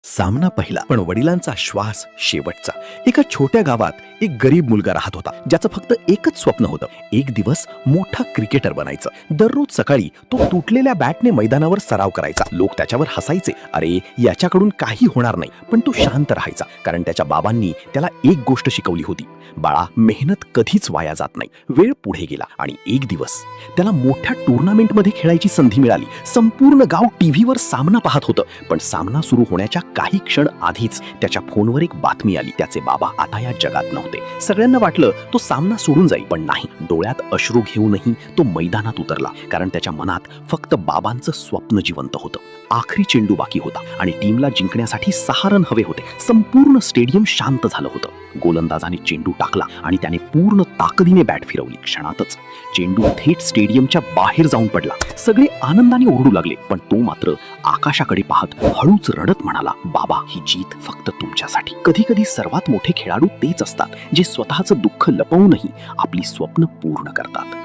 सामना पहिला, पण वडिलांचा श्वास शेवटचा. एका छोट्या गावात एक गरीब मुलगा राहत होता, ज्याचं फक्त एकच स्वप्न होतं, एक दिवस मोठा क्रिकेटर बनायचं. दररोज सकाळी तो तुटलेल्या बॅटने मैदानावर सराव करायचा. लोक त्याच्यावर हसायचे, अरे याच्याकडून काही होणार नाही. पण तो शांत राहायचा, कारण त्याच्या बाबांनी त्याला एक गोष्ट शिकवली होती, बाळा, मेहनत कधीच वाया जात नाही. वेळ पुढे गेला आणि एक दिवस त्याला मोठ्या टुर्नामेंटमध्ये खेळायची संधी मिळाली. संपूर्ण गाव टीव्हीवर सामना पाहत होतं, पण सामना सुरू होण्याच्या काही क्षण आधीच त्याच्या फोनवर एक बातमी आली. त्याचे बाबा आता या जगात नव्हते. सगळ्यांना वाटलं तो सामना सोडून जाईल, पण नाही. डोळ्यात अश्रू घेऊनही तो मैदानात उतरला, कारण त्याच्या मनात फक्त बाबांचं स्वप्न जिवंत होतं. आखरी चेंडू बाकी होता आणि टीमला जिंकण्यासाठी 6 रन हवे होते. संपूर्ण स्टेडियम शांत झालं होतं. गोलंदाजाने चेंडू टाकला आणि त्याने पूर्ण ताकदीने बॅट फिरवली. क्षणातच चेंडू थेट स्टेडियमच्या बाहेर जाऊन पडला. सगळे आनंदाने ओरडू लागले, पण तो मात्र आकाशाकडे पाहत हळूच रडत म्हणाला, बाबा, ही जीत फक्त तुमच्यासाठी. कधी कधी सर्वात मोठे खेळाडू तेच असतात, जे स्वतःचं दुःख लपवूनही आपली स्वप्न पूर्ण करतात.